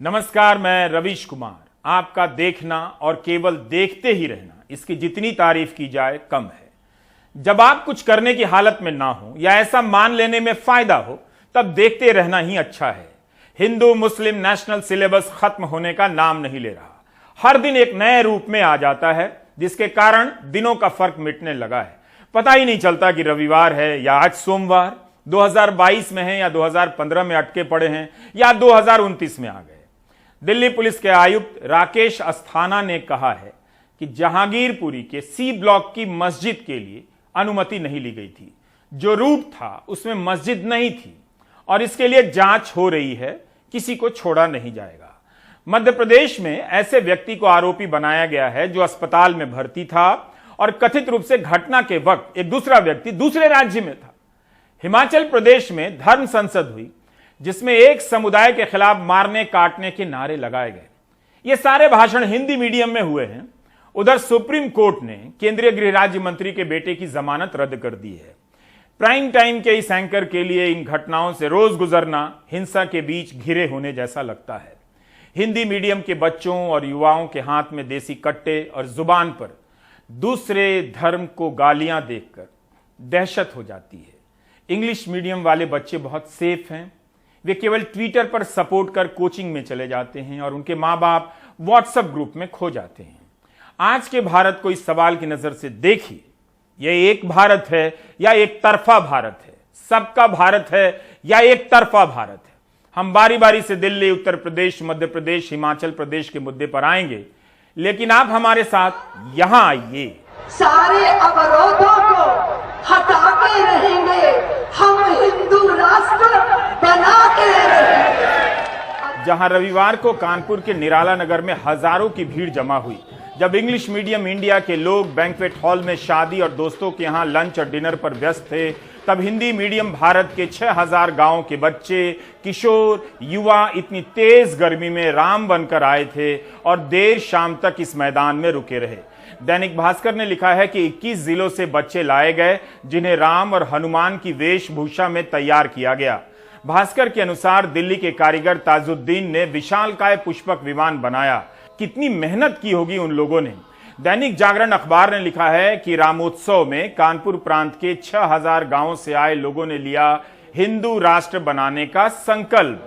नमस्कार, मैं रवीश कुमार। आपका देखना और केवल देखते ही रहना, इसकी जितनी तारीफ की जाए कम है। जब आप कुछ करने की हालत में ना हो या ऐसा मान लेने में फायदा हो, तब देखते रहना ही अच्छा है। हिंदू मुस्लिम नेशनल सिलेबस खत्म होने का नाम नहीं ले रहा, हर दिन एक नए रूप में आ जाता है, जिसके कारण दिनों का फर्क मिटने लगा है। पता ही नहीं चलता कि रविवार है या आज सोमवार, 2022 में है या 2015 में अटके पड़े हैं या 2029 में आ गए। दिल्ली पुलिस के आयुक्त राकेश अस्थाना ने कहा है कि जहांगीरपुरी के सी ब्लॉक की मस्जिद के लिए अनुमति नहीं ली गई थी। जो रूट था उसमें मस्जिद नहीं थी और इसके लिए जांच हो रही है, किसी को छोड़ा नहीं जाएगा। मध्य प्रदेश में ऐसे व्यक्ति को आरोपी बनाया गया है जो अस्पताल में भर्ती था और कथित रूप से घटना के वक्त एक दूसरा व्यक्ति दूसरे राज्य में था। हिमाचल प्रदेश में धर्म संसद हुई, जिसमें एक समुदाय के खिलाफ मारने काटने के नारे लगाए गए। ये सारे भाषण हिंदी मीडियम में हुए हैं। उधर सुप्रीम कोर्ट ने केंद्रीय गृह राज्य मंत्री के बेटे की जमानत रद्द कर दी है। प्राइम टाइम के इस एंकर के लिए इन घटनाओं से रोज गुजरना हिंसा के बीच घिरे होने जैसा लगता है। हिंदी मीडियम के बच्चों और युवाओं के हाथ में देसी कट्टे और जुबान पर दूसरे धर्म को गालियां देखकर दहशत हो जाती है। इंग्लिश मीडियम वाले बच्चे बहुत सेफ हैं। वे केवल ट्विटर पर सपोर्ट कर कोचिंग में चले जाते हैं और उनके मां बाप व्हाट्सएप ग्रुप में खो जाते हैं। आज के भारत को इस सवाल की नजर से देखिए, यह एक भारत है या एक तरफा भारत है? सबका भारत है या एक तरफा भारत है? हम बारी बारी से दिल्ली, उत्तर प्रदेश, मध्य प्रदेश, हिमाचल प्रदेश के मुद्दे पर आएंगे, लेकिन आप हमारे साथ यहां आइए। सारे अवरोधों को हटा के रहेंगे, हम हिंदू राष्ट्र बना के रहेंगे। जहां रविवार को कानपुर के निराला नगर में हजारों की भीड़ जमा हुई, जब इंग्लिश मीडियम इंडिया के लोग बैंक्वेट हॉल में शादी और दोस्तों के यहां लंच और डिनर पर व्यस्त थे, तब हिंदी मीडियम भारत के 6000 गांवों के बच्चे, किशोर, युवा इतनी तेज गर्मी में राम बनकर आए थे और देर शाम तक इस मैदान में रुके रहे। दैनिक भास्कर ने लिखा है कि 21 जिलों से बच्चे लाए गए, जिन्हें राम और हनुमान की वेशभूषा में तैयार किया गया। भास्कर के अनुसार दिल्ली के कारीगर ताजुद्दीन ने विशालकाय पुष्पक विमान बनाया। कितनी मेहनत की होगी उन लोगों ने। दैनिक जागरण अखबार ने लिखा है कि रामोत्सव में कानपुर प्रांत के 6000 गांवों से आए लोगों ने लिया हिंदू राष्ट्र बनाने का संकल्प।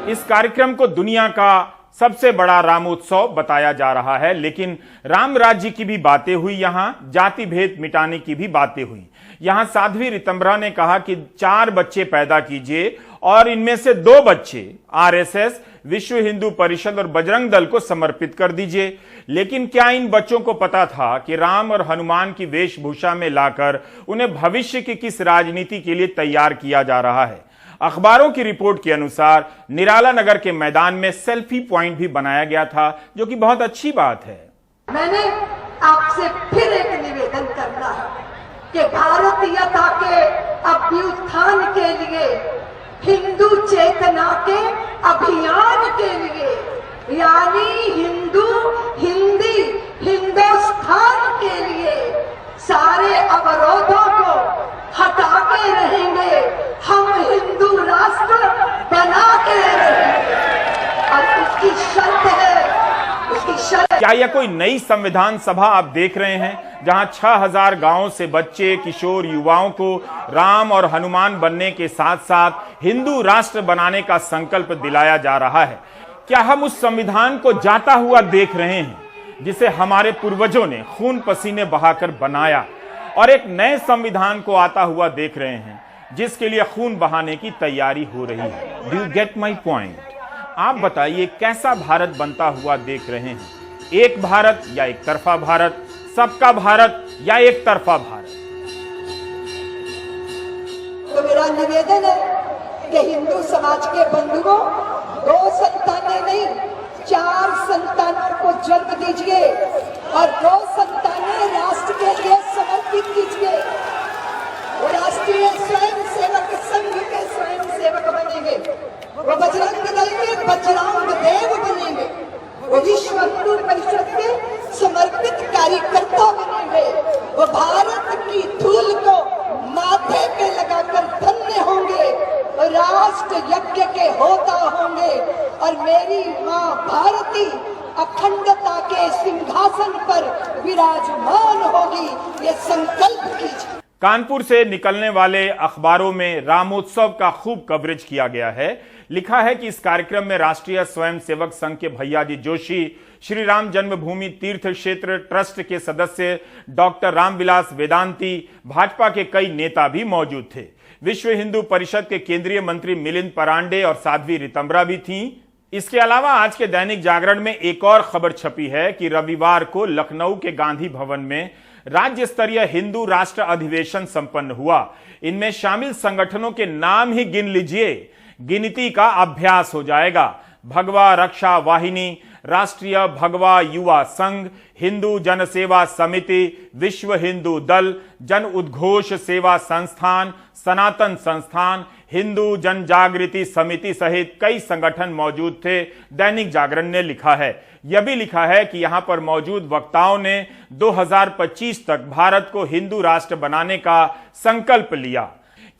इस कार्यक्रम को दुनिया का सबसे बड़ा रामोत्सव बताया जा रहा है, लेकिन राम राज्य की भी बातें हुई, यहां जाति भेद मिटाने की भी बातें हुई। यहां साध्वी रितंबरा ने कहा कि 4 बच्चे पैदा कीजिए और इनमें से 2 बच्चे आरएसएस, विश्व हिंदू परिषद और बजरंग दल को समर्पित कर दीजिए। लेकिन क्या इन बच्चों को पता था कि राम और हनुमान की वेशभूषा में लाकर उन्हें भविष्य की किस राजनीति के लिए तैयार किया जा रहा है? अखबारों की रिपोर्ट के अनुसार निराला नगर के मैदान में सेल्फी पॉइंट भी बनाया गया था, जो कि बहुत अच्छी बात है। मैंने आपसे फिर एक निवेदन करना है कि भारतीयता के अभ्युत्थान के लिए, हिंदू चेतना के अभियान के लिए, यानी हिंदू, हिंदी, हिंदुस्तान के लिए सारे अवरोधों को हटा के रहेंगे, हम हिंदू राष्ट्र बना के रहेंगे। और उसकी शर्त है, उसकी शर्त। क्या यह कोई नई संविधान सभा आप देख रहे हैं, जहां 6000 गांवों से बच्चे, किशोर, युवाओं को राम और हनुमान बनने के साथ साथ हिंदू राष्ट्र बनाने का संकल्प दिलाया जा रहा है? क्या हम उस संविधान को जाता हुआ देख रहे हैं, जिसे हमारे पूर्वजों ने खून पसीने बहाकर बनाया, और एक नए संविधान को आता हुआ देख रहे हैं, जिसके लिए खून बहाने की तैयारी हो रही है? Do you get my point? आप बताइए, कैसा भारत बनता हुआ देख रहे हैं? एक भारत या एक तरफा भारत? सबका भारत या एक तरफा भारत? तो मेरा निवेदन है कि हिंदू समाज के बंधुओं, 2 संतानें नहीं, 4 संतानों को जन्म दीजिए और 2 संतानें राष्ट्र के लिए समर्पित कीजिए। वो राष्ट्रीय स्वयं सेवक संघ के स्वयं सेवक बनेंगे, वो बजरंग दल के बजरंग देव बनेंगे, वो विश्व हिंदू परिषद के समर्पित कार्यकर्ता बनेंगे, वो भारत की धूल को माथे पे लगाकर धन्य होंगे, राष्ट्र यज्ञ क्रांति अखंडता के सिंहासन पर विराजमान होगी, ये संकल्प कीजिए। कानपुर से निकलने वाले अखबारों में रामोत्सव का खूब कवरेज किया गया है। लिखा है कि इस कार्यक्रम में राष्ट्रीय स्वयंसेवक संघ के भैयाजी जोशी, श्री राम जन्मभूमि तीर्थ क्षेत्र ट्रस्ट के सदस्य डॉक्टर रामविलास वेदांती, भाजपा के कई नेता भी मौजूद थे। विश्व हिंदू परिषद के केंद्रीय मंत्री मिलिंद परांडे और साध्वी रितंबरा भी थीं। इसके अलावा आज के दैनिक जागरण में एक और खबर छपी है कि रविवार को लखनऊ के गांधी भवन में राज्य स्तरीय हिंदू राष्ट्र अधिवेशन संपन्न हुआ। इनमें शामिल संगठनों के नाम ही गिन लीजिए, गिनती का अभ्यास हो जाएगा। भगवा रक्षा वाहिनी, राष्ट्रीय भगवा युवा संघ, हिंदू जन सेवा समिति, विश्व हिंदू दल, जन उद्घोष सेवा संस्थान, सनातन संस्थान, हिंदू जन जागृति समिति सहित कई संगठन मौजूद थे। दैनिक जागरण ने लिखा है, यह भी लिखा है कि यहां पर मौजूद वक्ताओं ने 2025 तक भारत को हिंदू राष्ट्र बनाने का संकल्प लिया।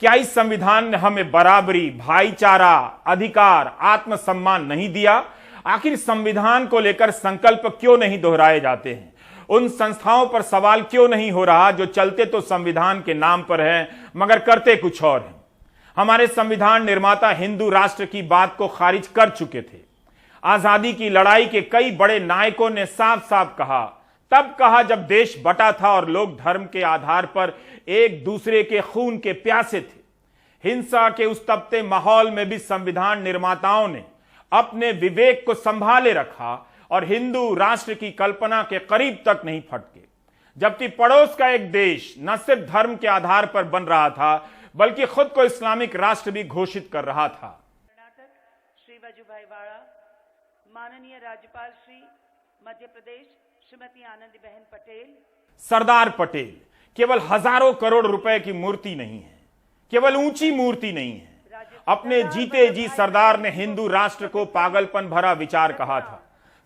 क्या इस संविधान ने हमें बराबरी, भाईचारा, अधिकार, आत्मसम्मान नहीं दिया? आखिर संविधान को लेकर संकल्प क्यों नहीं दोहराए जाते हैं? उन संस्थाओं पर सवाल क्यों नहीं हो रहा जो चलते तो संविधान के नाम पर है मगर करते कुछ और हैं? हमारे संविधान निर्माता हिंदू राष्ट्र की बात को खारिज कर चुके थे। आजादी की लड़ाई के कई बड़े नायकों ने साफ साफ कहा, तब कहा जब देश बटा था और लोग धर्म के आधार पर एक दूसरे के खून के प्यासे थे। हिंसा के उस तपते माहौल में भी संविधान निर्माताओं ने अपने विवेक को संभाले रखा और हिंदू राष्ट्र की कल्पना के करीब तक नहीं फटके। जबकि पड़ोस का एक देश न सिर्फ धर्म के आधार पर बन रहा था बल्कि खुद को इस्लामिक राष्ट्र भी घोषित कर रहा था। कर्नाटक श्री वजुभाई वाड़ा, माननीय राज्यपाल श्री मध्य प्रदेश श्रीमती आनंदीबेन पटेल। सरदार पटेल केवल हजारों करोड़ रुपए की मूर्ति नहीं है, केवल ऊंची मूर्ति नहीं है। अपने जीते जी सरदार ने हिंदू राष्ट्र को पागलपन भरा विचार कहा था।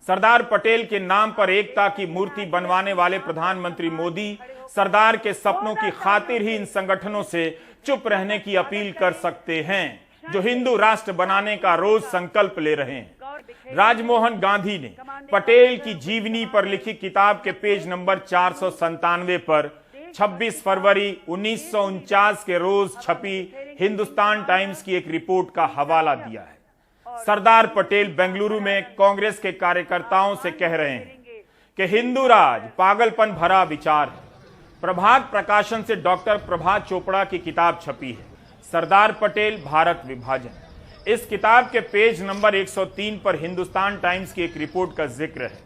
सरदार पटेल के नाम पर एकता की मूर्ति बनवाने वाले प्रधानमंत्री मोदी सरदार के सपनों की खातिर ही इन संगठनों से चुप रहने की अपील कर सकते हैं जो हिंदू राष्ट्र बनाने का रोज संकल्प ले रहे हैं। राजमोहन गांधी ने पटेल की जीवनी पर लिखी किताब के पेज नंबर 497 पर 26 फरवरी 1949 के रोज छपी हिंदुस्तान टाइम्स की एक रिपोर्ट का हवाला दिया है। सरदार पटेल बेंगलुरु में कांग्रेस के कार्यकर्ताओं से कह रहे हैं कि हिंदू राज पागलपन भरा विचार है। प्रभात प्रकाशन से डॉक्टर प्रभात चोपड़ा की किताब छपी है, सरदार पटेल भारत विभाजन। इस किताब के पेज नंबर 103 पर हिंदुस्तान टाइम्स की एक रिपोर्ट का जिक्र है।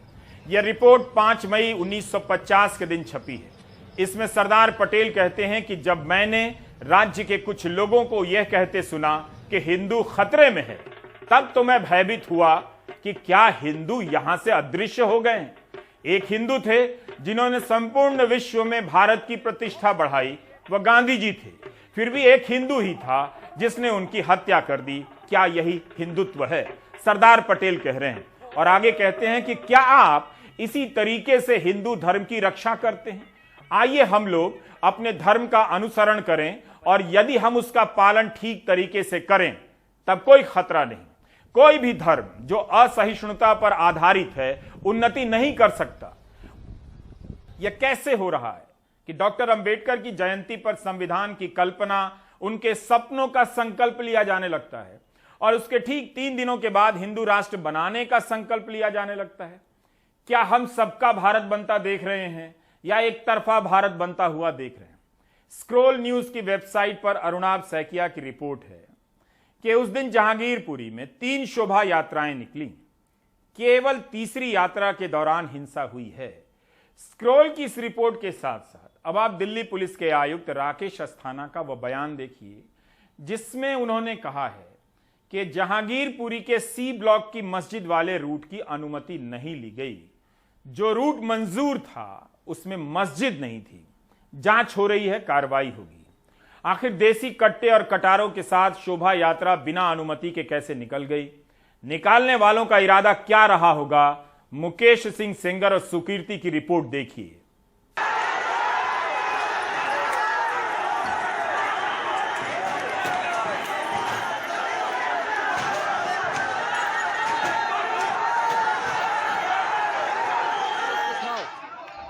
यह रिपोर्ट 5 मई 1950 के दिन छपी है। इसमें सरदार पटेल कहते हैं कि जब मैंने राज्य के कुछ लोगों को यह कहते सुना कि हिंदू खतरे में है, तब तो मैं भयभीत हुआ कि क्या हिंदू यहां से अदृश्य हो गए। एक हिंदू थे जिन्होंने संपूर्ण विश्व में भारत की प्रतिष्ठा बढ़ाई, वह गांधी जी थे। फिर भी एक हिंदू ही था जिसने उनकी हत्या कर दी। क्या यही हिंदुत्व है? सरदार पटेल कह रहे हैं और आगे कहते हैं कि क्या आप इसी तरीके से हिंदू धर्म की रक्षा करते हैं? आइए हम लोग अपने धर्म का अनुसरण करें और यदि हम उसका पालन ठीक तरीके से करें तब कोई खतरा नहीं। कोई भी धर्म जो असहिष्णुता पर आधारित है उन्नति नहीं कर सकता। यह कैसे हो रहा है कि डॉक्टर अंबेडकर की जयंती पर संविधान की कल्पना, उनके सपनों का संकल्प लिया जाने लगता है और उसके ठीक 3 दिनों के बाद हिंदू राष्ट्र बनाने का संकल्प लिया जाने लगता है। क्या हम सबका भारत बनता देख रहे हैं या एक तरफा भारत बनता हुआ देख रहे हैं? स्क्रोल न्यूज की वेबसाइट पर अरुणाभ सैकिया की रिपोर्ट है कि उस दिन जहांगीरपुरी में 3 शोभा यात्राएं निकली। केवल तीसरी यात्रा के दौरान हिंसा हुई है। स्क्रोल की इस रिपोर्ट के साथ साथ अब आप दिल्ली पुलिस के आयुक्त राकेश अस्थाना का वह बयान देखिए जिसमें उन्होंने कहा है कि जहांगीरपुरी के सी ब्लॉक की मस्जिद वाले रूट की अनुमति नहीं ली गई। जो रूट मंजूर था उसमें मस्जिद नहीं थी। जांच हो रही है, कार्रवाई होगी। आखिर देसी कट्टे और कटारों के साथ शोभा यात्रा बिना अनुमति के कैसे निकल गई? निकालने वालों का इरादा क्या रहा होगा? मुकेश सिंह सेंगर और सुकीर्ति की रिपोर्ट देखिए।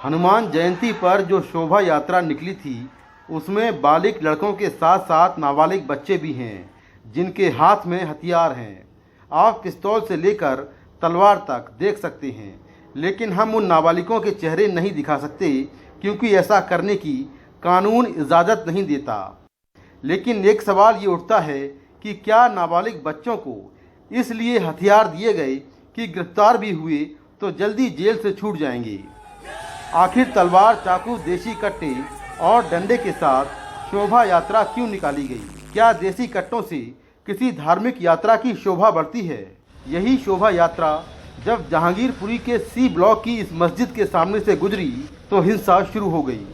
हनुमान जयंती पर जो शोभा यात्रा निकली थी उसमें बालिग लड़कों के साथ साथ नाबालिग बच्चे भी हैं जिनके हाथ में हथियार हैं। आप पिस्तौल से लेकर तलवार तक देख सकते हैं, लेकिन हम उन नाबालिगों के चेहरे नहीं दिखा सकते क्योंकि ऐसा करने की कानून इजाज़त नहीं देता। लेकिन एक सवाल ये उठता है कि क्या नाबालिग बच्चों को इसलिए हथियार दिए गए कि गिरफ्तार भी हुए तो जल्दी जेल से छूट जाएंगे? आखिर तलवार, चाकू, देसी कट्टे और डंडे के साथ शोभा यात्रा क्यों निकाली गई? क्या देसी कट्टों से किसी धार्मिक यात्रा की शोभा बढ़ती है? यही शोभा यात्रा जब जहांगीरपुरी के सी ब्लॉक की इस मस्जिद के सामने से गुजरी तो हिंसा शुरू हो गई।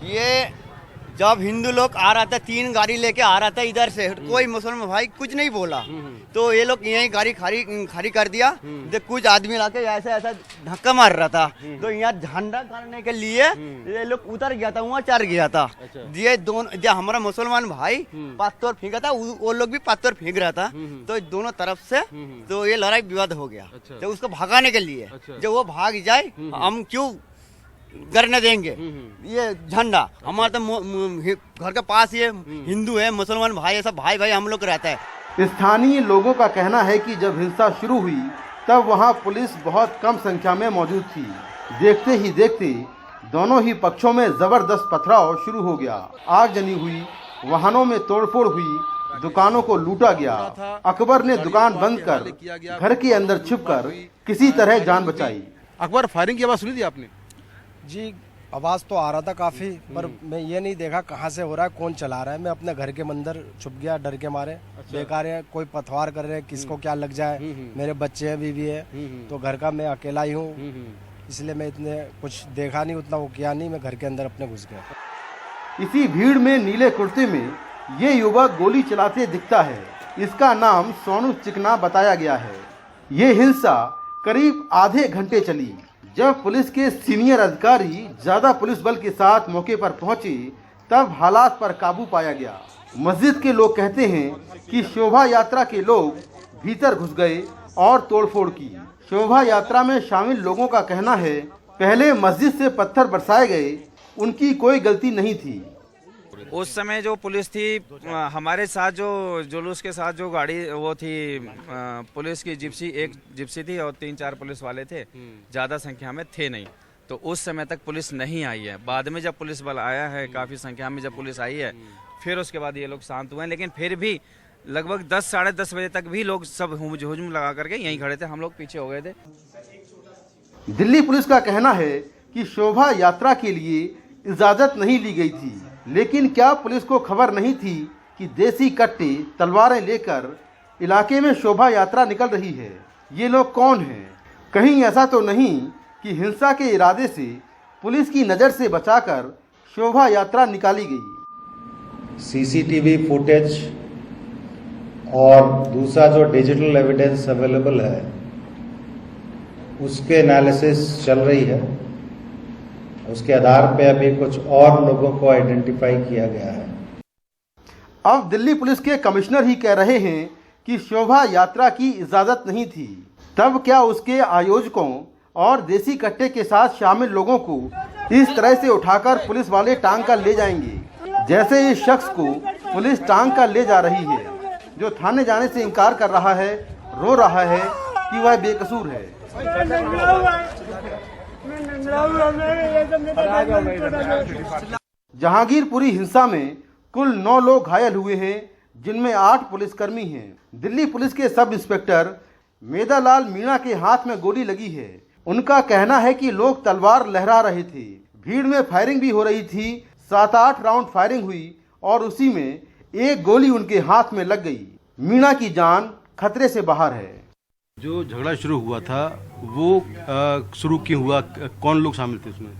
ये जब हिंदू लोग आ रहा था, 3 गाड़ी लेके आ रहा था इधर से, कोई मुसलमान भाई कुछ नहीं बोला, तो ये लोग यही गाड़ी खाली कर दिया। तो कुछ आदमी लाके ऐसा धक्का मार रहा था, तो यहाँ झंडा गाड़ने के लिए ये लोग उतर गया था, वहाँ चढ़ गया था। ये दोनों जो हमारा मुसलमान भाई पत्थर फेंका था, वो लोग भी पत्थर फेंक रहा था, तो दोनों तरफ से तो ये लड़ाई विवाद हो गया। तो उसको भगाने के लिए जब वो भाग जाए, हम क्यों करने देंगे? ये झंडा हमारे तो घर के पास ये हिंदू है, मुसलमान भाई, ऐसा भाई भाई हम लोग रहता है। स्थानीय लोगों का कहना है कि जब हिंसा शुरू हुई तब वहां पुलिस बहुत कम संख्या में मौजूद थी। देखते ही देखते दोनों ही पक्षों में जबरदस्त पथराव शुरू हो गया। आगजनी हुई, वाहनों में तोड़फोड़ हुई, दुकानों को लूटा गया। अकबर ने दुकान बंद कर घर के अंदर छिपकर किसी तरह जान बचाई। अकबर, फायरिंग की आवाज़ सुनी थी आपने? जी, आवाज़ तो आ रहा था काफ़ी, पर मैं ये नहीं देखा कहाँ से हो रहा है, कौन चला रहा है। मैं अपने घर के अंदर छुप गया डर के मारे। बेकार है, कोई पथवार कर रहे हैं, किसको क्या लग जाए। मेरे बच्चे हैं, बीवी है, तो घर का मैं अकेला ही हूँ, इसलिए मैं इतने कुछ देखा नहीं, उतना वो किया नहीं। मैं घर के अंदर अपने घुस गया। इसी भीड़ में नीले कुर्ते में ये युवक गोली चलाते दिखता है। इसका नाम सोनू चिकना बताया गया है। ये हिंसा करीब आधे घंटे चली। जब पुलिस के सीनियर अधिकारी ज्यादा पुलिस बल के साथ मौके पर पहुंचे तब हालात पर काबू पाया गया। मस्जिद के लोग कहते हैं कि शोभा यात्रा के लोग भीतर घुस गए और तोड़फोड़ की। शोभा यात्रा में शामिल लोगों का कहना है पहले मस्जिद से पत्थर बरसाए गए, उनकी कोई गलती नहीं थी। उस समय जो पुलिस थी, हमारे साथ जो जुलूस के साथ जो गाड़ी वो थी, पुलिस की जिप्सी, एक जिप्सी थी और 3-4 पुलिस वाले थे, ज़्यादा संख्या में थे नहीं। तो उस समय तक पुलिस नहीं आई है। बाद में जब पुलिस बल आया है, काफ़ी संख्या में जब पुलिस आई है, फिर उसके बाद ये लोग शांत हुए हैं। लेकिन फिर भी लगभग 10 साढ़े 10 बजे तक भी लोग सब हुजूम लगा करके यहीं खड़े थे, हम लोग पीछे हो गए थे। दिल्ली पुलिस का कहना है कि शोभा यात्रा के लिए इजाज़त नहीं ली गई थी, लेकिन क्या पुलिस को खबर नहीं थी कि देसी कट्टे, तलवारें लेकर इलाके में शोभा यात्रा निकल रही है? ये लोग कौन हैं? कहीं ऐसा तो नहीं कि हिंसा के इरादे से पुलिस की नज़र से बचाकर शोभा यात्रा निकाली गई? सीसीटीवी फुटेज और दूसरा जो डिजिटल एविडेंस अवेलेबल है उसके एनालिसिस चल रही है। उसके आधार पे अभी कुछ और लोगों को आइडेंटिफाई किया गया है। अब दिल्ली पुलिस के कमिश्नर ही कह रहे हैं कि शोभा यात्रा की इजाज़त नहीं थी। तब क्या उसके आयोजकों और देसी कट्टे के साथ शामिल लोगों को इस तरह से उठाकर पुलिस वाले टांग कर ले जाएंगे, जैसे इस शख्स को पुलिस टांग कर ले जा रही है, जो थाने जाने से इनकार कर रहा है, रो रहा है कि वह बेकसूर है। जहांगीरपुरी हिंसा में कुल 9 लोग घायल हुए हैं, जिनमें 8 पुलिसकर्मी हैं। दिल्ली पुलिस के सब इंस्पेक्टर मेदालाल मीणा के हाथ में गोली लगी है। उनका कहना है कि लोग तलवार लहरा रहे थे। भीड़ में फायरिंग भी हो रही थी। 7-8 राउंड फायरिंग हुई और उसी में एक गोली उनके हाथ में लग गई। मीणा की जान खतरे से बाहर है। जो झगड़ा शुरू हुआ था वो शुरू क्यों हुआ? कौन लोग शामिल थे उसमें?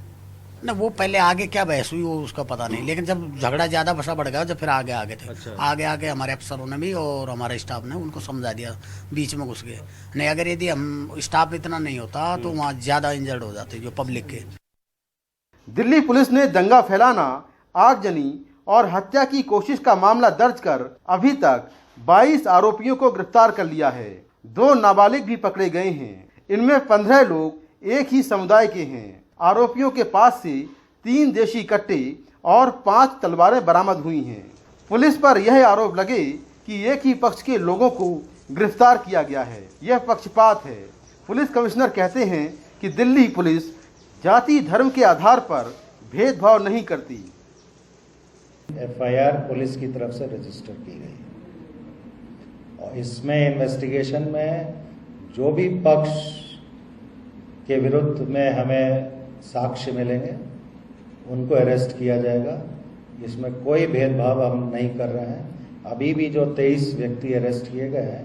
ना वो पहले आगे क्या बहस हुई वो उसका पता नहीं, लेकिन जब झगड़ा ज्यादा बसा बढ़ गया जब फिर आगे थे। अच्छा। आगे हमारे अफसरों ने भी और हमारे स्टाफ ने उनको समझा दिया, बीच में घुस गए। नहीं, अगर यदि हम स्टाफ इतना नहीं होता तो वहाँ ज्यादा इंजर्ड हो जाते जो पब्लिक के। दिल्ली पुलिस ने दंगा फैलाना, आगजनी और हत्या की कोशिश का मामला दर्ज कर अभी तक 22 आरोपियों को गिरफ्तार कर लिया है। 2 नाबालिग भी पकड़े गए हैं। इनमें 15 लोग एक ही समुदाय के हैं। आरोपियों के पास से 3 देशी कट्टे और 5 तलवारें बरामद हुई हैं। पुलिस पर यह आरोप लगे कि एक ही पक्ष के लोगों को गिरफ्तार किया गया है, यह पक्षपात है। पुलिस कमिश्नर कहते हैं कि दिल्ली पुलिस जाति धर्म के आधार पर भेदभाव नहीं करती। एफआईआर पुलिस की तरफ से रजिस्टर की गई है और इसमें इन्वेस्टिगेशन में जो भी पक्ष के विरुद्ध में हमें साक्ष्य मिलेंगे उनको अरेस्ट किया जाएगा। इसमें कोई भेदभाव हम नहीं कर रहे हैं। अभी भी जो 23 व्यक्ति अरेस्ट किए गए हैं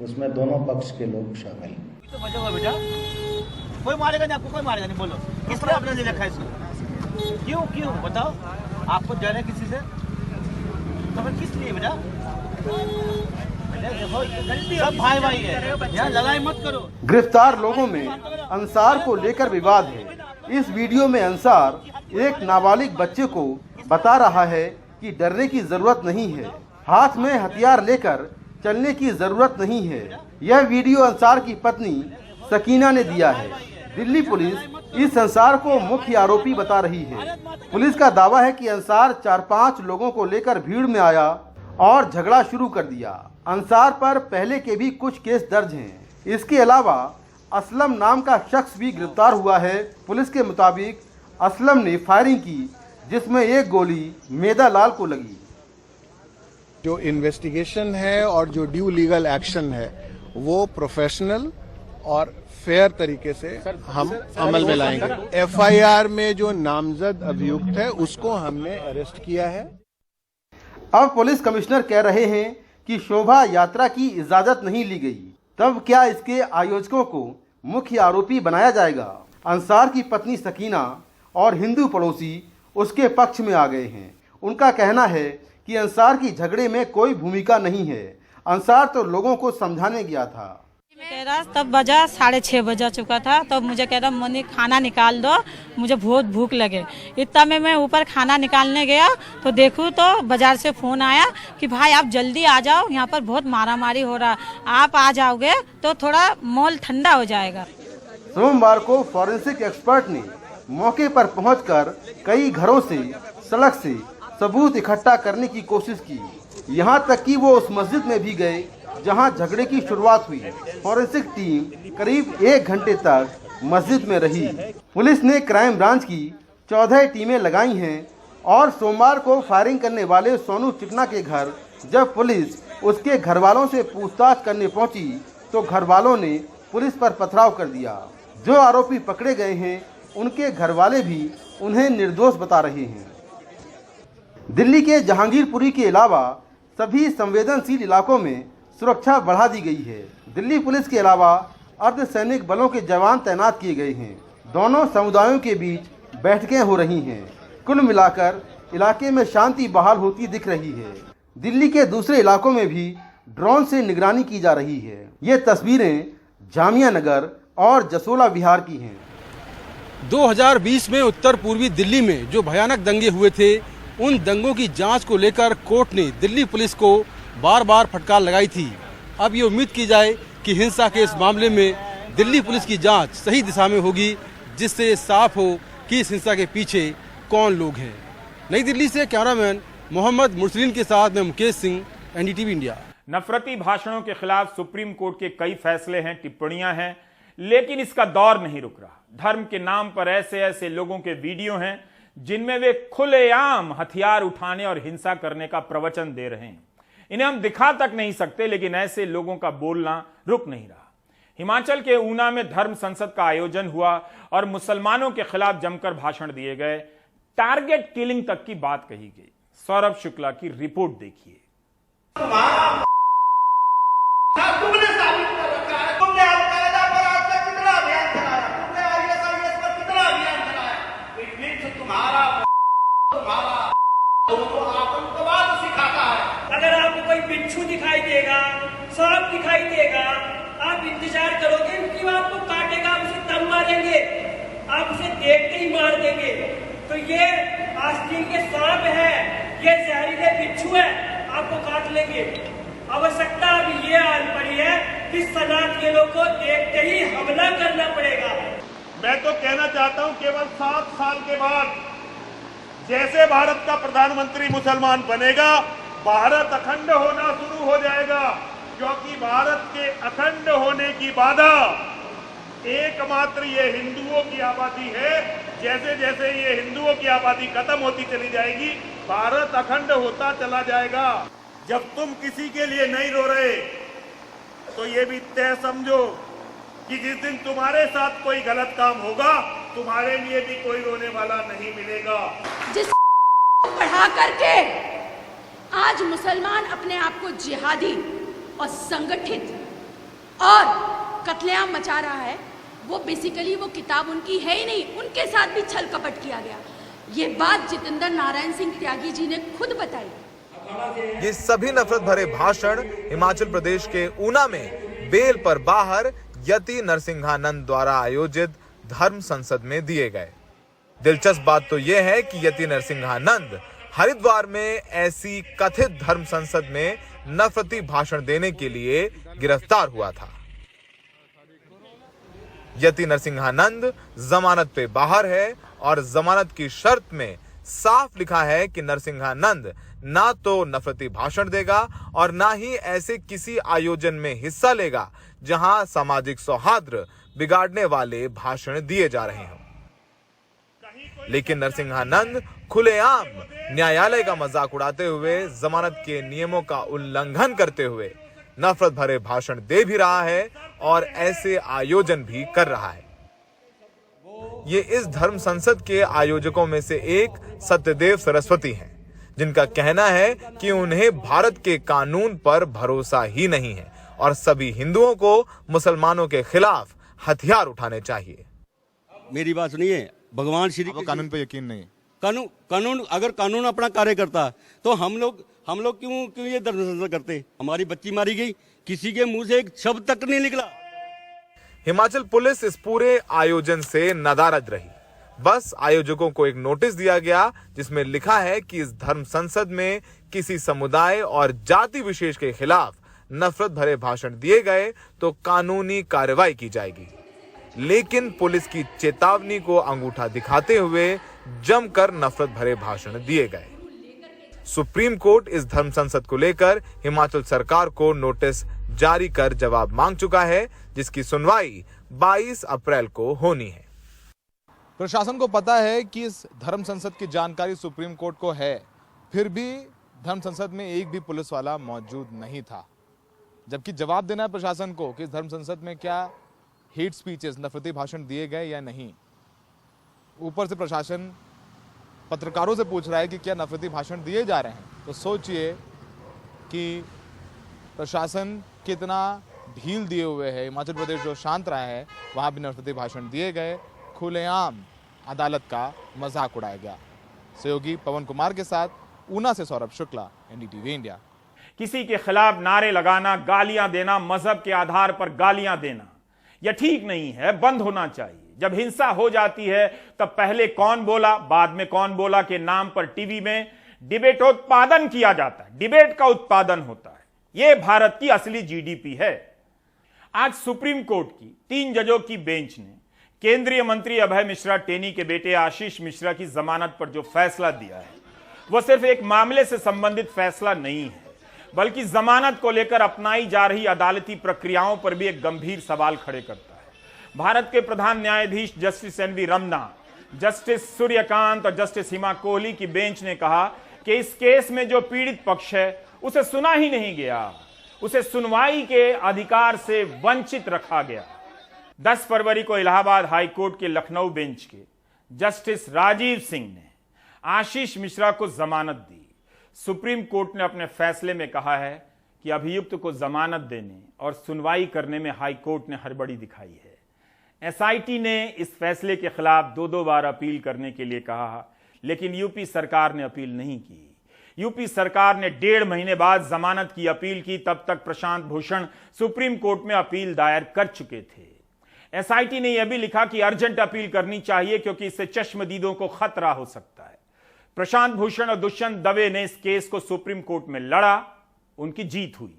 उसमें दोनों पक्ष के लोग शामिल हैं। तो बचोगा बेटा, कोई मारेगा नहीं आपको, कोई मारेगा नहीं। बोलो किस तरह आपने ले रखा है इसको? क्यों बताओ, आपको डर है किसी से? तो फिर किस लिए बेटा? सब भाई भाई है, यहाँ लड़ाई मत करो। गिरफ्तार लोगों में अंसार को लेकर विवाद है। इस वीडियो में अंसार एक नाबालिग बच्चे को बता रहा है कि डरने की जरूरत नहीं है, हाथ में हथियार लेकर चलने की जरूरत नहीं है। यह वीडियो अंसार की पत्नी सकीना ने दिया है। दिल्ली पुलिस इस अंसार को मुख्य आरोपी बता रही है। पुलिस का दावा है कि अंसार 4-5 लोगों को लेकर भीड़ में आया और झगड़ा शुरू कर दिया। अंसार पर पहले के भी कुछ केस दर्ज हैं। इसके अलावा असलम नाम का शख्स भी गिरफ्तार हुआ है। पुलिस के मुताबिक असलम ने फायरिंग की, जिसमें एक गोली मेदा लाल को लगी। जो इन्वेस्टिगेशन है और जो ड्यू लीगल एक्शन है वो प्रोफेशनल और फेयर तरीके से हम अमल में लाएंगे। एफआईआर में जो नामजद अभियुक्त है उसको हमने अरेस्ट किया है। अब पुलिस कमिश्नर कह रहे हैं कि शोभा यात्रा की इजाजत नहीं ली गई, तब क्या इसके आयोजकों को मुख्य आरोपी बनाया जाएगा? अंसार की पत्नी सकीना और हिंदू पड़ोसी उसके पक्ष में आ गए हैं। उनका कहना है कि अंसार की झगड़े में कोई भूमिका नहीं है। अंसार तो लोगों को समझाने गया था। कह रहा तब बजा 6:30 बजा चुका था, तब मुझे कह रहा मनी खाना निकाल दो, मुझे बहुत भूख लगे। इतना में मैं ऊपर खाना निकालने गया तो देखूं तो बाजार से फोन आया कि भाई आप जल्दी आ जाओ, यहाँ पर बहुत मारामारी हो रहा, आप आ जाओगे तो थोड़ा माहौल ठंडा हो जाएगा। सोमवार को फॉरेंसिक एक्सपर्ट ने मौके पर पहुंचकर कई घरों से, सड़क से सबूत इकट्ठा करने की कोशिश की। यहाँ तक कि वो उस मस्जिद में भी गए जहां झगड़े की शुरुआत हुई। फॉरेंसिक टीम करीब 1 घंटे तक मस्जिद में रही। पुलिस ने क्राइम ब्रांच की 14 टीमें लगाई हैं और सोमवार को फायरिंग करने वाले सोनू चिकना के घर जब पुलिस उसके घर वालों से पूछताछ करने पहुंची तो घर वालों ने पुलिस पर पथराव कर दिया। जो आरोपी पकड़े गए हैं उनके घर वाले भी उन्हें निर्दोष बता रहे हैं। दिल्ली के जहांगीरपुरी के अलावा सभी संवेदनशील इलाकों में सुरक्षा बढ़ा दी गई है। दिल्ली पुलिस के अलावा अर्धसैनिक बलों के जवान तैनात किए गए हैं। दोनों समुदायों के बीच बैठकें हो रही हैं। कुल मिलाकर इलाके में शांति बहाल होती दिख रही है। दिल्ली के दूसरे इलाकों में भी ड्रोन से निगरानी की जा रही है। ये तस्वीरें जामिया नगर और जसोला विहार की हैं। 2020 में उत्तर पूर्वी दिल्ली में जो भयानक दंगे हुए थे, उन दंगों की जांच को लेकर कोर्ट ने दिल्ली पुलिस को बार बार फटकार लगाई थी। अब ये उम्मीद की जाए कि हिंसा के इस मामले में दिल्ली पुलिस की जांच सही दिशा में होगी, जिससे साफ हो कि इस हिंसा के पीछे कौन लोग हैं। नई दिल्ली से कैमरामैन मोहम्मद मुरसलीन के साथ मैं मुकेश सिंह, एनडीटीवी इंडिया। नफरती भाषणों के खिलाफ सुप्रीम कोर्ट के कई फैसले हैं, टिप्पणियां हैं, लेकिन इसका दौर नहीं रुक रहा। धर्म के नाम पर ऐसे ऐसे लोगों के वीडियो हैं जिनमें वे खुलेआम हथियार उठाने और हिंसा करने का प्रवचन दे रहे हैं। इन्हें हम दिखा तक नहीं सकते, लेकिन ऐसे लोगों का बोलना रुक नहीं रहा। हिमाचल के ऊना में धर्म संसद का आयोजन हुआ और मुसलमानों के खिलाफ जमकर भाषण दिए गए। टारगेट किलिंग तक की बात कही गई। सौरभ शुक्ला की रिपोर्ट देखिए। अगर आपको कोई बिच्छू दिखाई देगा, सांप दिखाई देगा, आप इंतजार करोगे कि वो आपको काटेगा, आप उसे तब मारेंगे, आप उसे देखते ही मार देंगे। तो ये आस्तीन के सांप है, ये जहरीले बिच्छू है, आपको काट लेंगे। आवश्यकता अभी ये आन पड़ी है कि सनातनियों को देखते ही हमला करना पड़ेगा। मैं तो कहना चाहता हूं केवल 7 साल के बाद जैसे भारत का प्रधानमंत्री मुसलमान बनेगा, भारत अखंड होना शुरू हो जाएगा, क्योंकि भारत के अखंड होने की बाधा एकमात्र ये हिंदुओं की आबादी है। जैसे जैसे ये हिंदुओं की आबादी खत्म होती चली जाएगी, भारत अखंड होता चला जाएगा। जब तुम किसी के लिए नहीं रो रहे तो ये भी तय समझो कि जिस दिन तुम्हारे साथ कोई गलत काम होगा, तुम्हारे लिए भी कोई रोने वाला नहीं मिलेगा। जिस पढ़ा करके आज मुसलमान अपने आप को जिहादी और संगठित और कत्लेआम मचा रहा है, वो बेसिकली वो किताब उनकी है ही नहीं, उनके साथ भी छल कपट किया गया। ये बात जितेंद्र नारायण सिंह त्यागी जी ने खुद बताई। ये सभी नफरत भरे भाषण हिमाचल प्रदेश के ऊना में बेल पर बाहर यति नरसिंहानंद द्वारा आयोजित धर्म संसद में दिए गए। दिलचस्प बात तो यह है कि यति नरसिंहानंद हरिद्वार में ऐसी कथित धर्म संसद में नफरती भाषण देने के लिए गिरफ्तार हुआ था। यति नरसिंहानंद जमानत पे बाहर है और जमानत की शर्त में साफ लिखा है कि नरसिंहानंद ना तो नफरती भाषण देगा और ना ही ऐसे किसी आयोजन में हिस्सा लेगा जहां सामाजिक सौहार्द बिगाड़ने वाले भाषण दिए जा रहे हों। लेकिन नरसिंहानंद खुलेआम न्यायालय का मजाक उड़ाते हुए, जमानत के नियमों का उल्लंघन करते हुए नफरत भरे भाषण दे भी रहा है और ऐसे आयोजन भी कर रहा है। ये इस धर्म संसद के आयोजकों में से एक सत्यदेव सरस्वती हैं, जिनका कहना है कि उन्हें भारत के कानून पर भरोसा ही नहीं है और सभी हिंदुओं को मुसलमानों के खिलाफ हथियार उठाने चाहिए। मेरी बात सुनिए, भगवान श्री कानून पे यकीन नहीं। कानून अगर कानून अपना कार्य करता तो हम लोग क्यों ये धर्म संसद करते? हमारी बच्ची मारी गई, किसी के मुंह से एक शब्द तक नहीं निकला। हिमाचल पुलिस इस पूरे आयोजन से नदारद रही। बस आयोजकों को एक नोटिस दिया गया जिसमें लिखा है कि इस धर्म संसद में किसी समुदाय और जाति विशेष के खिलाफ नफरत भरे भाषण दिए गए तो कानूनी कार्रवाई की जाएगी। लेकिन पुलिस की चेतावनी को अंगूठा दिखाते हुए जमकर नफरत भरे भाषण दिए गए। सुप्रीम कोर्ट इस धर्म संसद को लेकर हिमाचल सरकार को नोटिस जारी कर जवाब मांग चुका है, जिसकी सुनवाई 22 अप्रैल को होनी है। प्रशासन को पता है कि इस धर्म संसद की जानकारी सुप्रीम कोर्ट को है, फिर भी धर्म संसद में एक भी पुलिस वाला मौजूद नहीं था। जबकि जवाब देना है प्रशासन को कि इस धर्म संसद में क्या हेट स्पीचेस, नफरती भाषण दिए गए या नहीं। ऊपर से प्रशासन पत्रकारों से पूछ रहा है कि क्या नफरती भाषण दिए जा रहे हैं। तो सोचिए कि प्रशासन कितना ढील दिए हुए है। हिमाचल प्रदेश जो शांत रहा है, वहां भी नफरती भाषण दिए गए, खुलेआम अदालत का मजाक उड़ाया गया। सहयोगी पवन कुमार के साथ ऊना से सौरभ शुक्ला, एनडीटीवी इंडिया। किसी के खिलाफ नारे लगाना, गालियां देना, मजहब के आधार पर गालियां देना, यह ठीक नहीं है, बंद होना चाहिए। जब हिंसा हो जाती है तब पहले कौन बोला, बाद में कौन बोला के नाम पर टीवी में डिबेटोत्पादन किया जाता है, डिबेट का उत्पादन होता है। यह भारत की असली जीडीपी है। आज सुप्रीम कोर्ट की 3 जजों की बेंच ने केंद्रीय मंत्री अभय मिश्रा टेनी के बेटे आशीष मिश्रा की जमानत पर जो फैसला दिया है, वह सिर्फ एक मामले से संबंधित फैसला नहीं है, बल्कि जमानत को लेकर अपनाई जा रही अदालती प्रक्रियाओं पर भी एक गंभीर सवाल खड़े करता है। भारत के प्रधान न्यायाधीश justice NV Ramana, justice Suryakant और जस्टिस हिमा कोहली की बेंच ने कहा कि इस केस में जो पीड़ित पक्ष है उसे सुना ही नहीं गया, उसे सुनवाई के अधिकार से वंचित रखा गया। 10 फरवरी को इलाहाबाद हाई कोर्ट के लखनऊ बेंच के जस्टिस राजीव सिंह ने आशीष मिश्रा को जमानत दी। सुप्रीम कोर्ट ने अपने फैसले में कहा है कि अभियुक्त को जमानत देने और सुनवाई करने में हाई कोर्ट ने हड़बड़ी दिखाई है। एसआईटी ने इस फैसले के खिलाफ 2 बार अपील करने के लिए कहा, लेकिन यूपी सरकार ने अपील नहीं की। यूपी सरकार ने 1.5 महीने बाद जमानत की अपील की। तब तक प्रशांत भूषण सुप्रीम कोर्ट में अपील दायर कर चुके थे। एसआईटी ने यह भी लिखा कि अर्जेंट अपील करनी चाहिए क्योंकि इससे चश्मदीदों को खतरा हो सकता है। प्रशांत भूषण और दुष्यंत दवे ने इस केस को सुप्रीम कोर्ट में लड़ा, उनकी जीत हुई।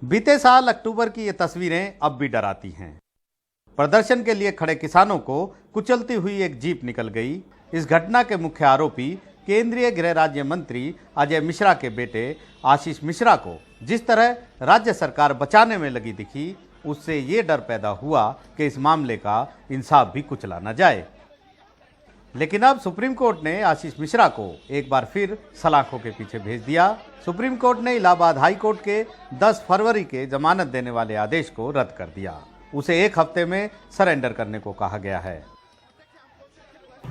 बीते साल अक्टूबर की ये तस्वीरें अब भी डराती हैं। प्रदर्शन के लिए खड़े किसानों को कुचलती हुई एक जीप निकल गई। इस घटना के मुख्य आरोपी केंद्रीय गृह राज्य मंत्री अजय मिश्रा के बेटे आशीष मिश्रा को जिस तरह राज्य सरकार बचाने में लगी दिखी, उससे ये डर पैदा हुआ कि इस मामले का इंसाफ भी कुचला न जाए। लेकिन अब सुप्रीम कोर्ट ने आशीष मिश्रा को एक बार फिर सलाखों के पीछे भेज दिया। सुप्रीम कोर्ट ने इलाहाबाद हाई कोर्ट के 10 फरवरी के जमानत देने वाले आदेश को रद्द कर दिया। उसे 1 हफ्ते में सरेंडर करने को कहा गया है।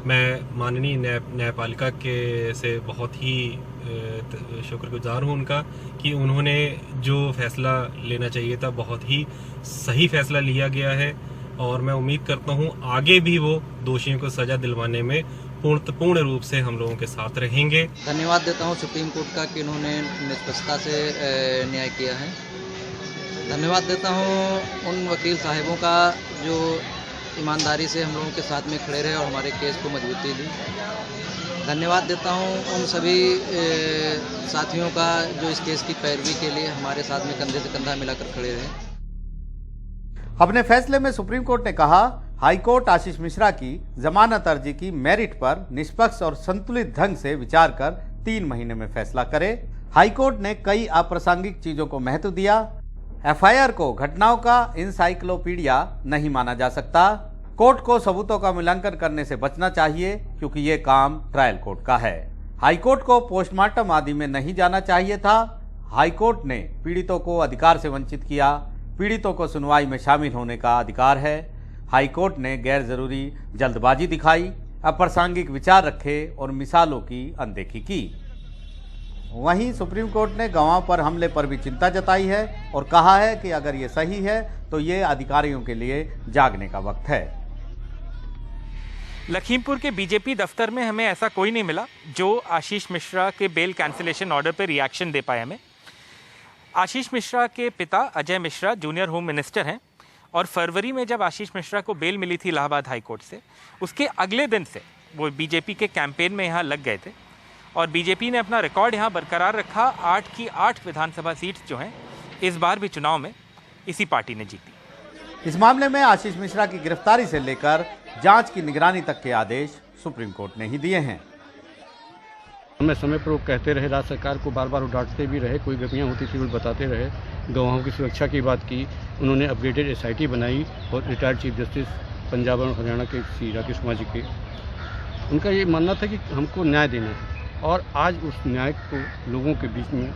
मैं माननीय न्यायपालिका के से बहुत ही शुक्रगुजार हूं उनका कि उन्होंने जो फैसला लेना चाहिए था बहुत ही सही फैसला लिया गया है और मैं उम्मीद करता हूं आगे भी वो दोषियों को सजा दिलवाने में पूर्ण रूप से हम लोगों के साथ रहेंगे। धन्यवाद देता हूं सुप्रीम कोर्ट का कि उन्होंने निष्पक्षता से न्याय किया है। धन्यवाद देता हूं उन वकील साहिबों का जो ईमानदारी से हम लोगों के साथ में खड़े रहे और हमारे केस को मजबूती दी। धन्यवाद देता हूं उन सभी साथियों का जो इस केस की पैरवी के लिए हमारे साथ में कंधे से कंधा मिलाकर खड़े रहे। अपने फैसले में सुप्रीम कोर्ट ने कहा, हाई कोर्ट आशीष मिश्रा की जमानत अर्जी की मेरिट पर निष्पक्ष और संतुलित ढंग से विचार कर 3 महीने में फैसला करे। हाई कोर्ट ने कई अप्रासंगिक चीजों को महत्व दिया। एफआईआर को घटनाओं का इंसाइक्लोपीडिया नहीं माना जा सकता। कोर्ट को सबूतों का मूल्यांकन करने से बचना चाहिए क्योंकि ये काम ट्रायल कोर्ट का है। हाई कोर्ट को पोस्टमार्टम आदि में नहीं जाना चाहिए था। हाई कोर्ट ने पीड़ितों को अधिकार से वंचित किया। पीड़ितों को सुनवाई में शामिल होने का अधिकार है। हाई कोर्ट ने गैर जरूरी जल्दबाजी दिखाई, अप्रासंगिक विचार रखे और मिसालों की अनदेखी की। वहीं सुप्रीम कोर्ट ने गवाहों पर हमले पर भी चिंता जताई है और कहा है कि अगर ये सही है तो ये अधिकारियों के लिए जागने का वक्त है। लखीमपुर के बीजेपी दफ्तर में हमें ऐसा कोई नहीं मिला जो आशीष मिश्रा के बेल कैंसिलेशन ऑर्डर पर रिएक्शन दे पाए। हमें आशीष मिश्रा के पिता Ajay Mishra junior home minister हैं और फरवरी में जब आशीष मिश्रा को बेल मिली थी इलाहाबाद हाई कोर्ट से, उसके अगले दिन से वो बीजेपी के कैंपेन में यहाँ लग गए थे और बीजेपी ने अपना रिकॉर्ड यहाँ बरकरार रखा। 8 की 8 विधानसभा सीट जो हैं इस बार भी चुनाव में इसी पार्टी ने जीती। इस मामले में आशीष मिश्रा की गिरफ्तारी से लेकर जांच की निगरानी तक के आदेश सुप्रीम कोर्ट ने ही दिए हैं। समय समय पर वो कहते रहे, राज्य सरकार को बार बार वो डांटते भी रहे, कोई गलतियाँ होती थी वो बताते रहे। गवाहों की सुरक्षा की बात की, उन्होंने अपग्रेडेड एसआईटी बनाई और रिटायर्ड चीफ जस्टिस पंजाब और हरियाणा के श्री राकेश कुमार जी के, उनका ये मानना था कि हमको न्याय देना है और आज उस न्याय को लोगों के बीच में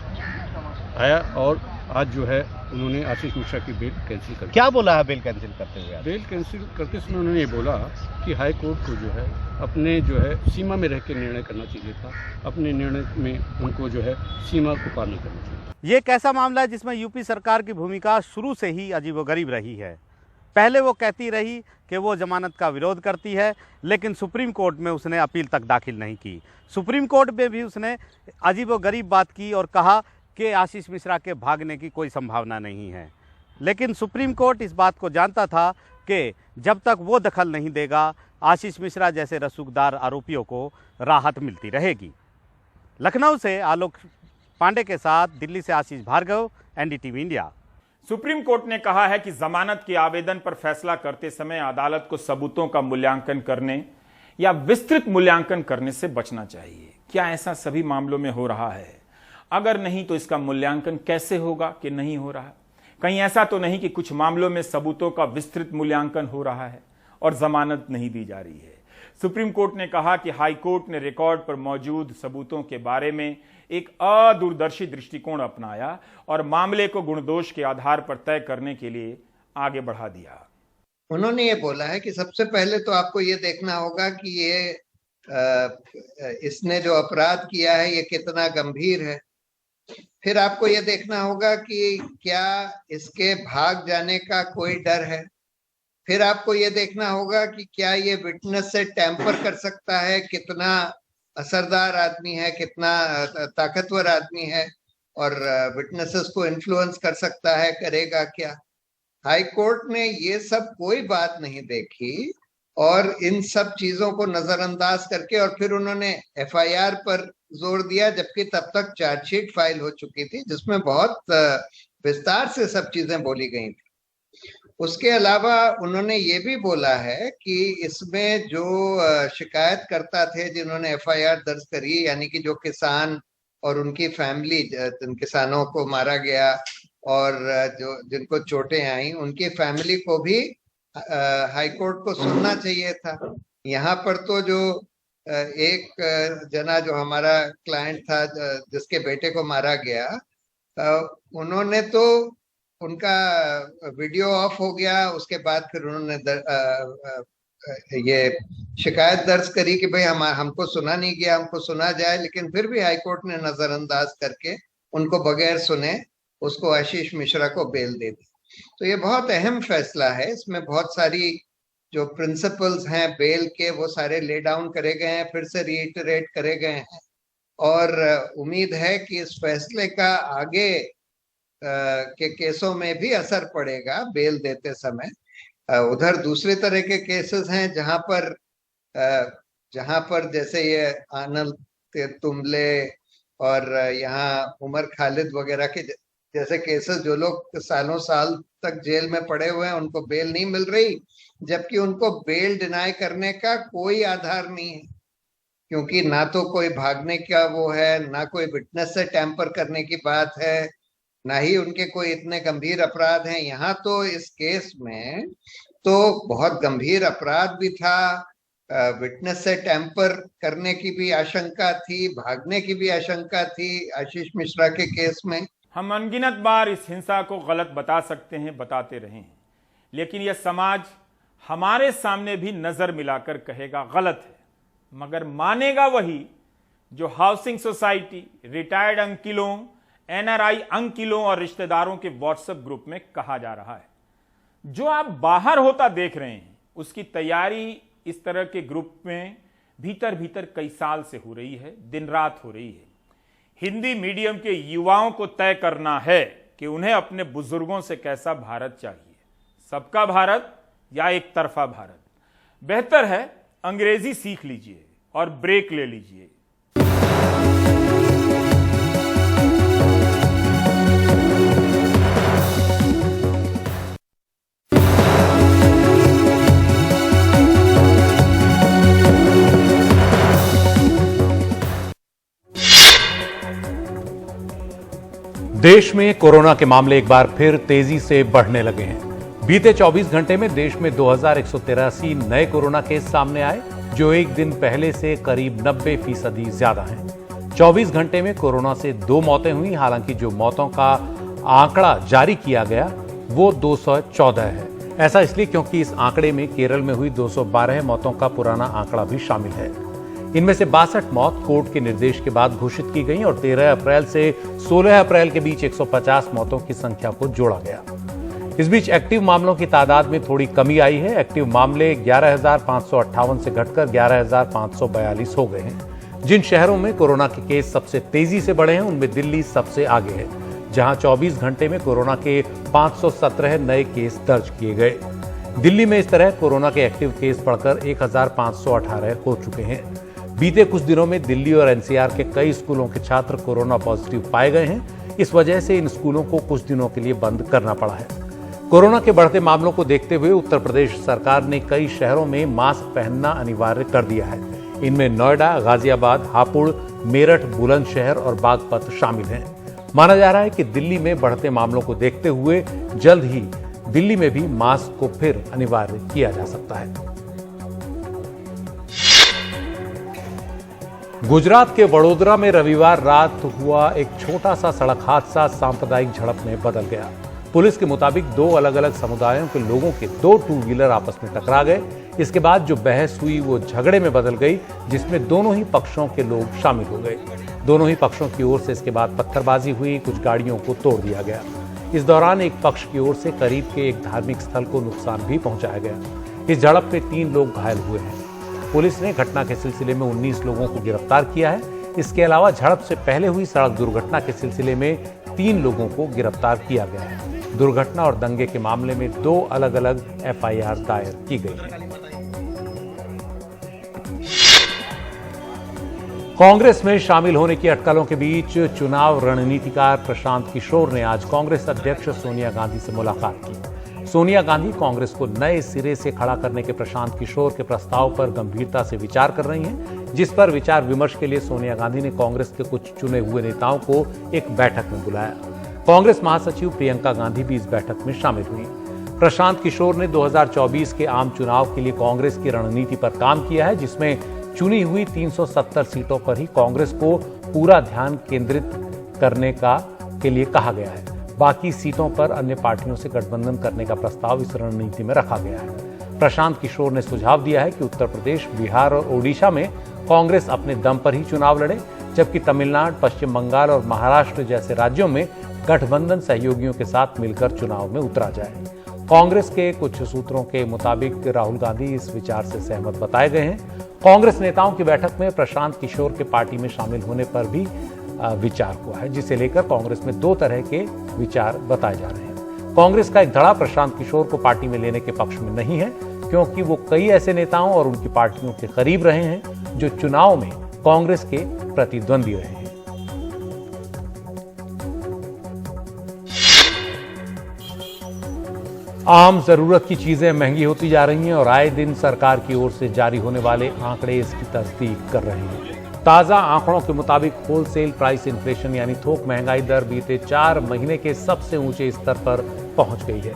आया और आज जो है उन्होंने आशीष मिश्रा की बेल कैंसिल कर दी। क्या बोला है बेल कैंसिल करते हुए? बेल कैंसिल करते समय उन्होंने ये बोला कि हाई कोर्ट को जो है अपने जो है सीमा में रह के निर्णय करना चाहिए था, अपने निर्णय में उनको जो है सीमा को पार नहीं करना चाहिए। ये एक ऐसा मामला है जिसमें यूपी सरकार की भूमिका शुरू से ही अजीबोगरीब रही है। पहले वो कहती रही कि वो जमानत का विरोध करती है, लेकिन सुप्रीम कोर्ट में उसने अपील तक दाखिल नहीं की। सुप्रीम कोर्ट में भी उसने अजीबोगरीब बात की और कहा कि आशीष मिश्रा के भागने की कोई संभावना नहीं है। लेकिन सुप्रीम कोर्ट इस बात को जानता था कि जब तक वो दखल नहीं देगा, आशीष मिश्रा जैसे रसूखदार आरोपियों को राहत मिलती रहेगी। लखनऊ से आलोक पांडे के साथ, दिल्ली से Ashish Bhargav, NDTV India. Supreme court ने कहा है कि जमानत के आवेदन पर फैसला करते समय अदालत को सबूतों का मूल्यांकन करने या विस्तृत मूल्यांकन करने से बचना चाहिए। क्या ऐसा सभी मामलों में हो रहा है? अगर नहीं तो इसका मूल्यांकन कैसे होगा कि नहीं हो रहा? कहीं ऐसा तो नहीं कि कुछ मामलों में सबूतों का विस्तृत मूल्यांकन हो रहा है और जमानत नहीं दी जा रही है। सुप्रीम कोर्ट ने कहा कि हाई कोर्ट ने रिकॉर्ड पर मौजूद सबूतों के बारे में एक अदूरदर्शी दृष्टिकोण अपनाया और मामले को गुणदोष के आधार पर तय करने के लिए आगे बढ़ा दिया। उन्होंने ये बोला है कि सबसे पहले तो आपको ये देखना होगा कि ये इसने जो अपराध किया है ये कितना गंभीर है। फिर आपको ये देखना होगा कि क्या इसके भाग जाने का कोई डर है। फिर आपको ये देखना होगा कि क्या ये विटनेस से टैंपर कर सकता है, कितना असरदार आदमी है, कितना ताकतवर आदमी है और विटनेसेस को इन्फ्लुएंस कर सकता है, करेगा क्या। हाई कोर्ट ने ये सब कोई बात नहीं देखी और इन सब चीजों को नजरअंदाज करके और फिर उन्होंने एफआईआर पर जोर दिया, जबकि तब तक चार्जशीट फाइल हो चुकी थी जिसमें बहुत विस्तार से सब चीजें बोली गई थी। उसके अलावा उन्होंने ये भी बोला है कि इसमें जो शिकायतकर्ता थे जिन्होंने एफआईआर दर्ज करी, यानी कि जो किसान और उनकी फैमिली, जिन किसानों को मारा गया और जो जिनको चोटें आई, उनकी फैमिली को भी हाईकोर्ट को सुनना चाहिए था। यहाँ पर तो जो एक जना जो हमारा क्लाइंट था जिसके बेटे को मारा गया, उन्होंने तो उनका वीडियो ऑफ हो गया, उसके बाद फिर उन्होंने ये शिकायत दर्ज करी कि भाई हमको सुना नहीं गया, हमको सुना जाए, लेकिन फिर भी हाईकोर्ट ने नजरअंदाज करके उनको बगैर सुने उसको आशीष मिश्रा को बेल दे दी। तो ये बहुत अहम फैसला है, इसमें बहुत सारी जो प्रिंसिपल्स हैं बेल के वो सारे ले डाउन करे गए हैं, फिर से रीइटरेट करे गए हैं, और उम्मीद है कि इस फैसले का आगे के केसों में भी असर पड़ेगा बेल देते समय। उधर दूसरे तरह के केसेस हैं जहां पर जैसे ये आनंद तुमले और यहाँ उमर खालिद वगैरह के जैसे केसेस, जो लोग सालों साल तक जेल में पड़े हुए हैं उनको बेल नहीं मिल रही, जबकि उनको बेल डिनाई करने का कोई आधार नहीं है, क्योंकि ना तो कोई भागने का वो है, ना कोई विटनेस से टैंपर करने की बात है, ना ही उनके कोई इतने गंभीर अपराध हैं। यहाँ तो इस केस में तो बहुत गंभीर अपराध भी था, विटनेस से टैंपर करने की भी आशंका थी, भागने की भी आशंका थी आशीष मिश्रा के केस में। हम अनगिनत बार इस हिंसा को गलत बता सकते हैं, बताते रहे हैं, लेकिन यह समाज हमारे सामने भी नजर मिलाकर कहेगा गलत है, मगर मानेगा वही जो हाउसिंग सोसाइटी, रिटायर्ड अंकिलों, एनआरआई अंकिलों और रिश्तेदारों के व्हाट्सएप ग्रुप में कहा जा रहा है। जो आप बाहर होता देख रहे हैं उसकी तैयारी इस तरह के ग्रुप में भीतर भीतर कई साल से हो रही है, दिन रात हो रही है। हिंदी मीडियम के युवाओं को तय करना है कि उन्हें अपने बुजुर्गों से कैसा भारत चाहिए, सबका भारत या एक तरफा भारत। बेहतर है अंग्रेजी सीख लीजिए और ब्रेक ले लीजिए। देश में कोरोना के मामले एक बार फिर तेजी से बढ़ने लगे हैं। बीते 24 घंटे में देश में 2183 नए कोरोना केस सामने आए, जो एक दिन पहले से करीब 90% ज्यादा हैं। 24 घंटे में कोरोना से 2 मौतें हुई, हालांकि जो मौतों का आंकड़ा जारी किया गया वो 214 है। ऐसा इसलिए क्योंकि इस आंकड़े में केरल में हुई 212 मौतों का पुराना आंकड़ा भी शामिल है। इनमें से 62 मौत कोर्ट के निर्देश के बाद घोषित की गई और 13 अप्रैल से 16 अप्रैल के बीच 150 मौतों की संख्या को जोड़ा गया। इस बीच एक्टिव मामलों की तादाद में थोड़ी कमी आई है। एक्टिव मामले 11,558 से घटकर 11,542 हो गए हैं। जिन शहरों में कोरोना के केस सबसे तेजी से बढ़े हैं उनमें दिल्ली सबसे आगे है, जहां 24 घंटे में कोरोना के 517 नए केस दर्ज किए गए। दिल्ली में इस तरह कोरोना के एक्टिव केस बढ़कर 1,518 हो चुके हैं। बीते कुछ दिनों में दिल्ली और एनसीआर के कई स्कूलों के छात्र कोरोना पॉजिटिव पाए गए हैं। इस वजह से इन स्कूलों को कुछ दिनों के लिए बंद करना पड़ा है। कोरोना के बढ़ते मामलों को देखते हुए उत्तर प्रदेश सरकार ने कई शहरों में मास्क पहनना अनिवार्य कर दिया है। इनमें नोएडा, गाजियाबाद, हापुड़, मेरठ, बुलंदशहर और बागपत शामिल हैं। माना जा रहा है कि दिल्ली में बढ़ते मामलों को देखते हुए जल्द ही दिल्ली में भी मास्क को फिर अनिवार्य किया जा सकता है। गुजरात के वडोदरा में रविवार रात हुआ एक छोटा सा सड़क हादसा सांप्रदायिक झड़प में बदल गया। पुलिस के मुताबिक 2 अलग अलग समुदायों के लोगों के 2 टू व्हीलर आपस में टकरा गए। इसके बाद जो बहस हुई वो झगड़े में बदल गई, जिसमें दोनों ही पक्षों के लोग शामिल हो गए। दोनों ही पक्षों की ओर से इसके बाद पत्थरबाजी हुई, कुछ गाड़ियों को तोड़ दिया गया। इस दौरान एक पक्ष की ओर से करीब के एक धार्मिक स्थल को नुकसान भी पहुंचाया गया। इस झड़प में 3 लोग घायल हुए हैं। पुलिस ने घटना के सिलसिले में 19 लोगों को गिरफ्तार किया है। इसके अलावा झड़प से पहले हुई सड़क दुर्घटना के सिलसिले में 3 लोगों को गिरफ्तार किया गया है। दुर्घटना और दंगे के मामले में 2 अलग अलग एफआईआर दायर की गई है। कांग्रेस में शामिल होने की अटकलों के बीच चुनाव रणनीतिकार प्रशांत किशोर ने आज कांग्रेस अध्यक्ष सोनिया गांधी से मुलाकात की। सोनिया गांधी कांग्रेस को नए सिरे से खड़ा करने के प्रशांत किशोर के प्रस्ताव पर गंभीरता से विचार कर रही हैं, जिस पर विचार विमर्श के लिए सोनिया गांधी ने कांग्रेस के कुछ चुने हुए नेताओं को एक बैठक में बुलाया। कांग्रेस महासचिव प्रियंका गांधी भी इस बैठक में शामिल हुई। प्रशांत किशोर ने 2024 के आम चुनाव के लिए कांग्रेस की रणनीति पर काम किया है, जिसमें चुनी हुई 370 सीटों पर ही कांग्रेस को पूरा ध्यान केंद्रित करने के लिए कहा गया है। बाकी सीटों पर अन्य पार्टियों से गठबंधन करने का प्रस्ताव इस रणनीति में रखा गया है। प्रशांत किशोर ने सुझाव दिया है कि उत्तर प्रदेश, बिहार और ओडिशा में कांग्रेस अपने दम पर ही चुनाव लड़े, जबकि तमिलनाडु, पश्चिम बंगाल और महाराष्ट्र जैसे राज्यों में गठबंधन सहयोगियों के साथ मिलकर चुनाव में उतरा जाए। कांग्रेस के कुछ सूत्रों के मुताबिक राहुल गांधी इस विचार से सहमत बताए गए हैं। कांग्रेस नेताओं की बैठक में प्रशांत किशोर के पार्टी में शामिल होने पर भी विचार हुआ है, जिसे लेकर कांग्रेस में दो तरह के विचार बताए जा रहे हैं। कांग्रेस का एक धड़ा प्रशांत किशोर को पार्टी में लेने के पक्ष में नहीं है, क्योंकि वो कई ऐसे नेताओं और उनकी पार्टियों के करीब रहे हैं जो चुनाव में कांग्रेस के प्रतिद्वंदी रहे हैं। आम जरूरत की चीजें महंगी होती जा रही हैं और आए दिन सरकार की ओर से जारी होने वाले आंकड़े इसकी तस्दीक कर रहे हैं। ताजा आंकड़ों के मुताबिक होलसेल प्राइस इन्फ्लेशन यानी थोक महंगाई दर बीते 4 महीने के सबसे ऊंचे स्तर पर पहुंच गई है।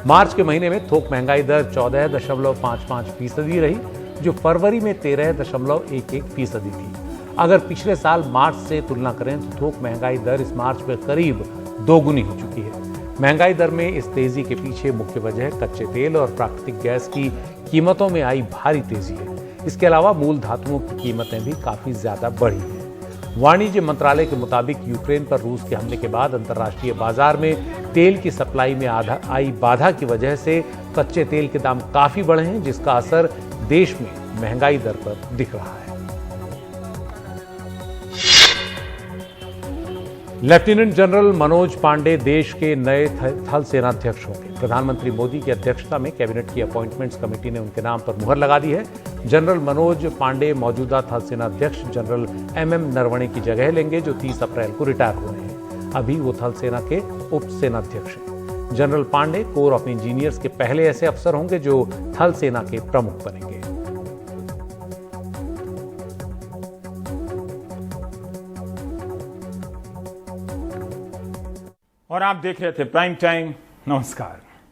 मार्च के महीने में थोक महंगाई दर 14.55% रही, जो फरवरी में 13.11% थी। अगर पिछले साल मार्च से तुलना करें तो थोक महंगाई दर इस मार्च में करीब दोगुनी हो चुकी है। महंगाई दर में इस तेजी के पीछे मुख्य वजह कच्चे तेल और प्राकृतिक गैस की कीमतों में आई भारी तेजी है। इसके अलावा मूल धातुओं की कीमतें भी काफी ज्यादा बढ़ी हैं। वाणिज्य मंत्रालय के मुताबिक यूक्रेन पर रूस के हमले के बाद अंतर्राष्ट्रीय बाजार में तेल की सप्लाई में आई बाधा की वजह से कच्चे तेल के दाम काफी बढ़े हैं, जिसका असर देश में महंगाई दर पर दिख रहा है। लेफ्टिनेंट जनरल मनोज पांडे देश के नए थल सेनाध्यक्ष होंगे। प्रधानमंत्री मोदी की अध्यक्षता में कैबिनेट की अपॉइंटमेंट्स कमेटी ने उनके नाम पर मुहर लगा दी है। जनरल मनोज पांडे मौजूदा थल सेनाध्यक्ष जनरल MM नरवणे की जगह लेंगे, जो 30 अप्रैल को रिटायर हो रहे हैं। अभी वो थल सेना के उप सेनाध्यक्ष हैं। General Pande corps of engineers के पहले ऐसे अफसर होंगे जो थल सेना के प्रमुख बनेंगे। और आप देख रहे थे प्राइम टाइम। नमस्कार।